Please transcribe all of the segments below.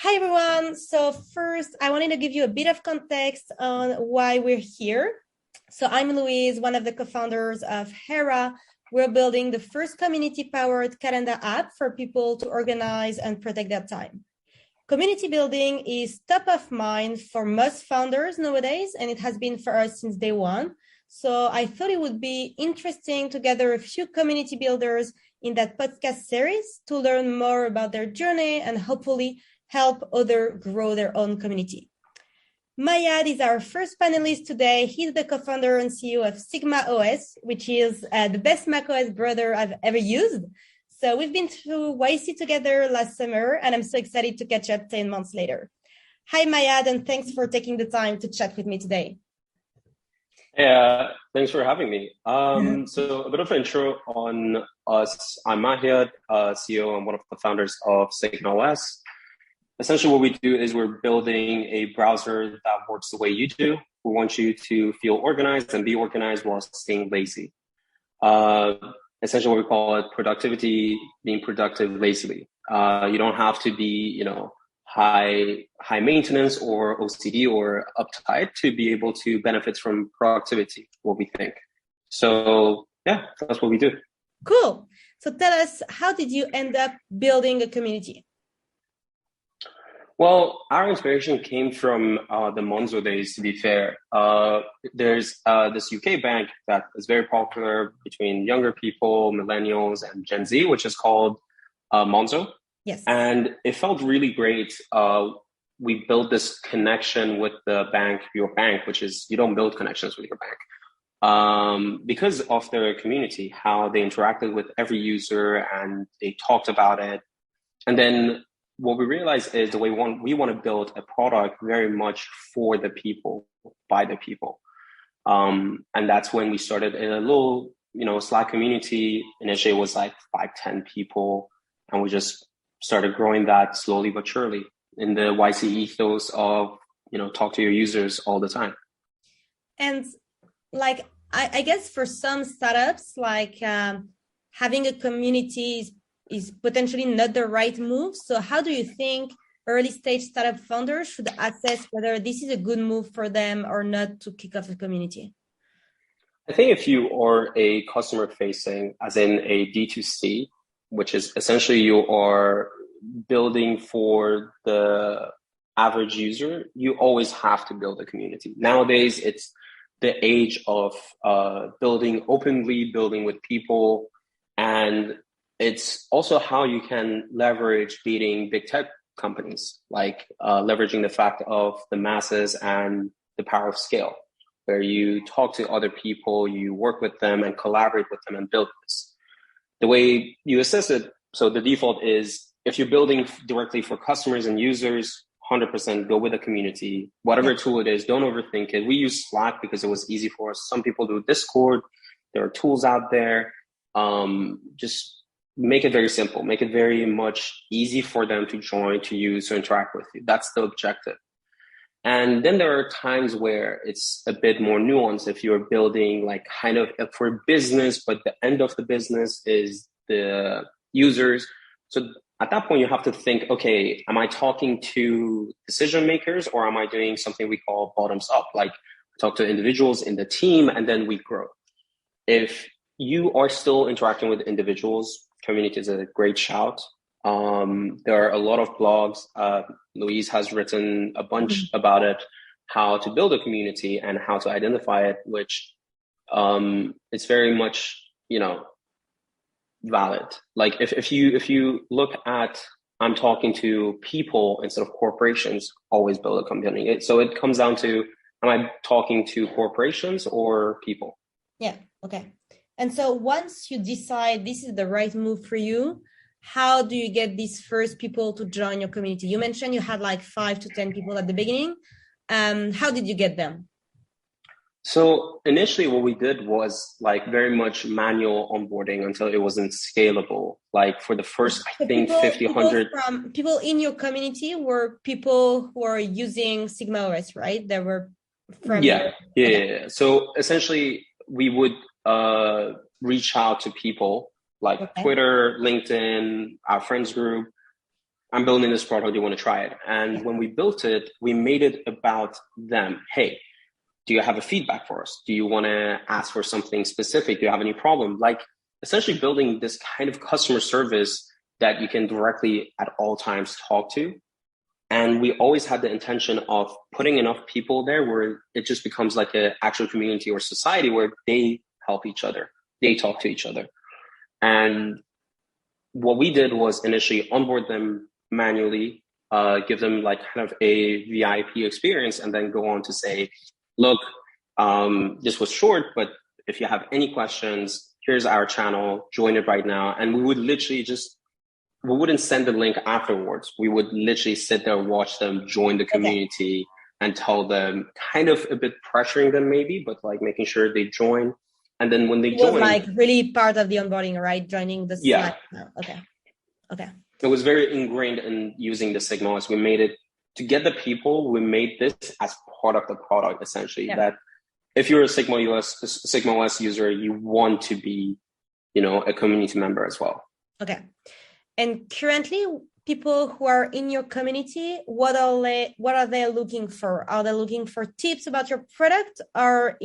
Hi, everyone. So first, I wanted to give you a bit of context on why we're here. So I'm Louise, one of the co-founders of Hera. We're building the first community-powered calendar app for people to organize and protect their time. Community building is top of mind for most founders nowadays, and it has been for us since day one. So I thought it would be interesting to gather a few community builders in that podcast series to learn more about their journey and hopefully help others grow their own community. Mahyad is our first panelist today. He's the co-founder and CEO of Sigma OS, which is the best macOS browser I've ever used. So we've been through YC together last summer, and I'm so excited to catch up 10 months later. Hi, Mahyad, and thanks for taking the time to chat with me today. Yeah, thanks for having me. So a bit of an intro on us. I'm Mahyad, CEO and one of the founders of Sigma OS. Essentially what we do is we're building a browser that works the way you do. We want you to feel organized and be organized while staying lazy. Essentially what we call it productivity, being productive lazily. You don't have to be, high maintenance or OCD or uptight to be able to benefit from productivity, what we think. So yeah, that's what we do. Cool. So tell us, how did you end up building a community? Well, our inspiration came from the Monzo days, to be fair. There's this UK bank that is very popular between younger people, millennials, and Gen Z, which is called Monzo. Yes. And it felt really great. We built this connection with the bank, your bank, which is you don't build connections with your bank. Because of their community, how they interacted with every user and they talked about it. And then what we realized is we want to build a product very much for the people, by the people. And that's when we started in a little, Slack community. Initially it was like 5-10 people. And we just started growing that slowly but surely in the YC ethos of, talk to your users all the time. And I guess for some startups, having a community is potentially not the right move. So how do you think early stage startup founders should assess whether this is a good move for them or not to kick off a community? I think if you are a customer facing, as in a D2C, which is essentially you are building for the average user, you always have to build a community. Nowadays, it's the age of building openly, building with people, and it's also how you can leverage beating big tech companies, like leveraging the fact of the masses and the power of scale, where you talk to other people, you work with them and collaborate with them and build this. The way you assess it, so the default is if you're building directly for customers and users, 100% go with a community, whatever tool it is, don't overthink it. We use Slack because it was easy for us. Some people do Discord. There are tools out there. Just make it very simple, make it very much easy for them to join, to use, to interact with you. That's the objective. And then there are times where it's a bit more nuanced. If you're building kind of for business, but the end of the business is the users. So at that point, you have to think, okay, am I talking to decision makers or am I doing something we call bottoms up? Like talk to individuals in the team and then we grow. If you are still interacting with individuals, community is a great shout. There are a lot of blogs. Louise has written a bunch about it, how to build a community and how to identify it, which it's very much, valid. Like if you look at, I'm talking to people instead of corporations, always build a community. So it comes down to, am I talking to corporations or people? Yeah. Okay. And so once you decide this is the right move for you, how do you get these first people to join your community? You mentioned you had 5 to 10 people at the beginning. How did you get them? So initially what we did was very much manual onboarding until it wasn't scalable. For the first, I think 50, 100. People in your community were people who are using Sigma OS, right? They were from Yeah. So essentially we would reach out to people Twitter, LinkedIn, our friends group, I'm building this product, do you want to try it? And when we built it, we made it about them. Hey, do you have a feedback for us? Do you want to ask for something specific? Do you have any problem? Like essentially building this kind of customer service that you can directly at all times talk to. And we always had the intention of putting enough people there where it just becomes like an actual community or society where they help each other. They talk to each other. And what we did was initially onboard them manually, give them like kind of a VIP experience, and then go on to say, look, this was short, but if you have any questions, here's our channel, join it right now. And we would literally we wouldn't send the link afterwards. We would literally sit there, watch them join the community and tell them, kind of a bit pressuring them maybe, but like making sure they join. And then when they join, was like really part of the onboarding, right? Joining the Slack. Yeah. Okay. It was very ingrained in using the Sigma OS. We made it to get the people. We made this as part of the product, essentially. Yeah. That if you're a Sigma OS user, you want to be, a community member as well. Okay. And currently, people who are in your community, what are they looking for? Are they looking for tips about your product, or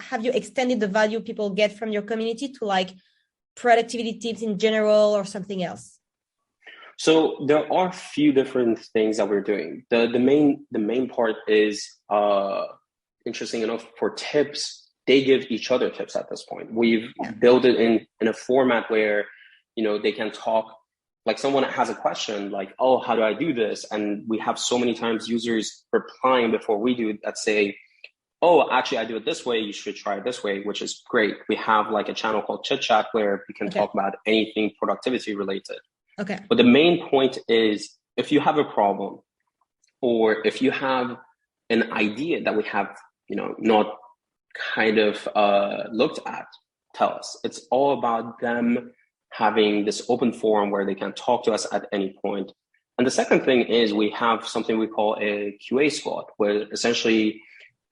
have you extended the value people get from your community to like productivity tips in general or something else? So there are a few different things that we're doing. The main part is interesting enough for tips. They give each other tips at this point. We've built it in a format where they can talk. Like someone has a question like, oh, how do I do this? And we have so many times users replying before we do that say, oh, actually, I do it this way. You should try it this way, which is great. We have like a channel called Chit Chat where we can talk about anything productivity related. Okay. But the main point is if you have a problem or if you have an idea that we have, not kind of looked at, tell us. It's all about them having this open forum where they can talk to us at any point. And the second thing is we have something we call a QA squad, where essentially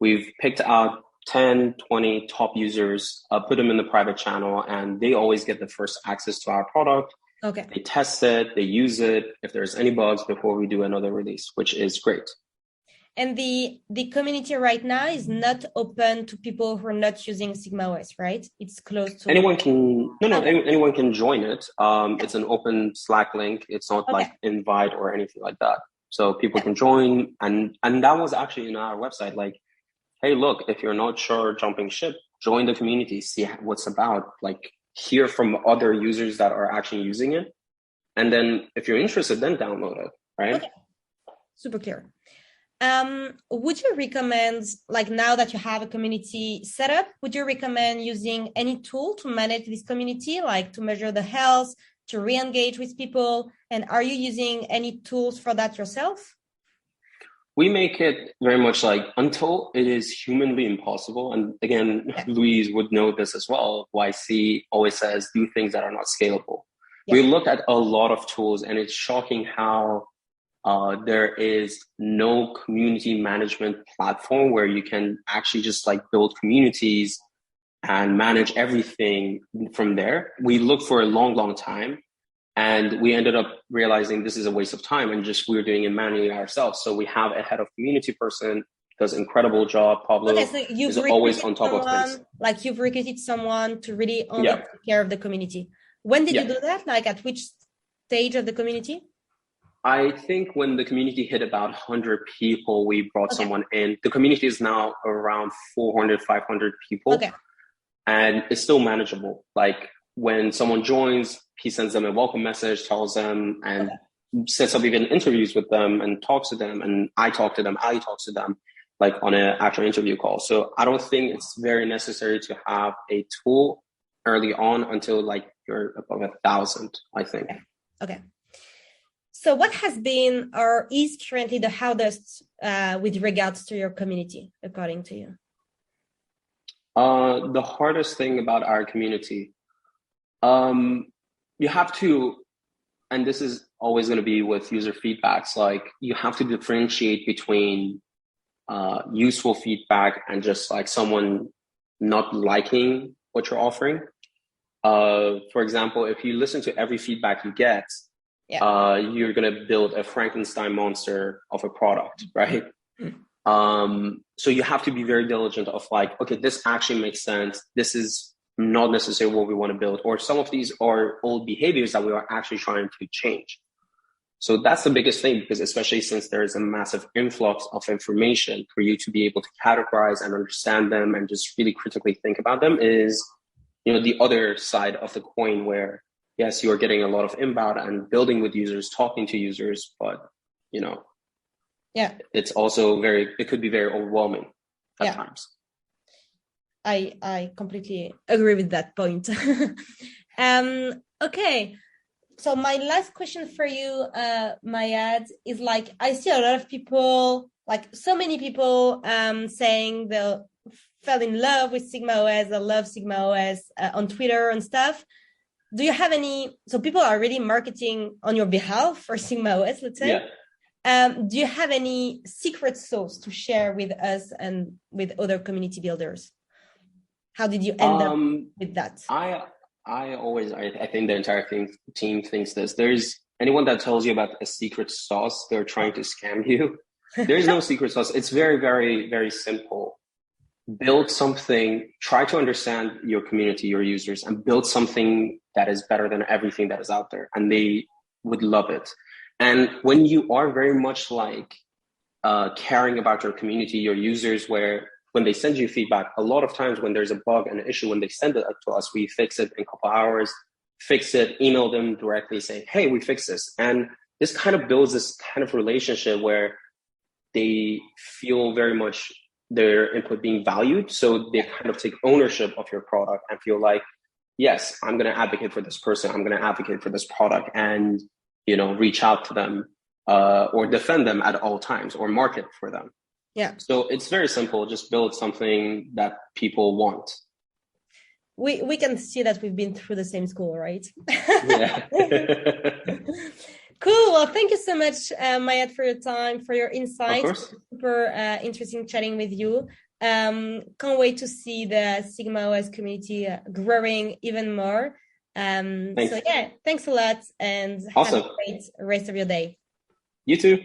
we've picked out 10, 20 top users, put them in the private channel, and they always get the first access to our product. Okay. They test it, they use it, if there's any bugs before we do another release, which is great. And the community right now is not open to people who are not using Sigma OS, right? It's closed to anyone can join it. It's an open Slack link. It's not like invite or anything like that. So people can join, and that was actually in our website. Like, hey, look, if you're not sure jumping ship, join the community, see what's about. Like, hear from other users that are actually using it, and then if you're interested, then download it. Right? Okay. Super clear. Would you recommend, like now that you have a community set up, would you recommend using any tool to manage this community, like to measure the health, to re-engage with people? And are you using any tools for that yourself? We make it very much like until it is humanly impossible. And again, Louise would know this as well. YC always says, do things that are not scalable. Yeah. We look at a lot of tools and it's shocking how there is no community management platform where you can actually just like build communities and manage everything from there. We looked for a long time and we ended up realizing this is a waste of time and just we're doing it manually ourselves. So we have a head of community person, does an incredible job. Pablo is always on top of things. Like you've recruited someone to really only take care of the community. When did you do that? Like at which stage of the community? I think when the community hit about 100 people, we brought someone in. The community is now around 400, 500 people. Okay. And it's still manageable. Like when someone joins, he sends them a welcome message, tells them, and sets up even interviews with them and talks to them. And I talk to them, Ali talks to them, like on an actual interview call. So I don't think it's very necessary to have a tool early on until like you're above 1,000, I think. Okay. So what has been or is currently the hardest with regards to your community, according to you? The hardest thing about our community, you have to, and this is always going to be with user feedbacks, like you have to differentiate between useful feedback and just like someone not liking what you're offering. For example, if you listen to every feedback you get, you're going to build a Frankenstein monster of a product, right? So you have to be very diligent of like, okay, this actually makes sense. This is not necessarily what we want to build, or some of these are old behaviors that we are actually trying to change. So that's the biggest thing, because especially since there is a massive influx of information, for you to be able to categorize and understand them and just really critically think about them is, the other side of the coin, where yes, you are getting a lot of inbound and building with users, talking to users, but it's also it could be very overwhelming at times. I completely agree with that point. Okay. So my last question for you, Mahyad, is like, I see a lot of people, like so many people saying they fell in love with Sigma OS, or love Sigma OS on Twitter and stuff. Do you have so people are really marketing on your behalf for Sigma OS, let's say. Do you have any secret sauce to share with us and with other community builders? How did you end up with that? I think the entire team thinks this. There's anyone that tells you about a secret sauce, they're trying to scam you. There's no secret sauce. It's very, very, very simple. Build something, try to understand your community, your users, and build something that is better than everything that is out there. And they would love it. And when you are very much like caring about your community, your users, where when they send you feedback, a lot of times when there's a bug and an issue, when they send it to us, we fix it in a couple hours, fix it, email them directly, say, hey, we fixed this. And this kind of builds this kind of relationship where they feel very much their input being valued. So they kind of take ownership of your product and feel like, yes, I'm going to advocate for this person. I'm going to advocate for this product, and, reach out to them or defend them at all times, or market for them. Yeah. So it's very simple. Just build something that people want. We can see that we've been through the same school, right? Yeah. Cool. Well, thank you so much, Mahyad, for your time, for your insights. Of course. Super interesting chatting with you. Can't wait to see the Sigma OS community growing even more. Thanks. So yeah, thanks a lot, and awesome. have a great rest of your day. You too.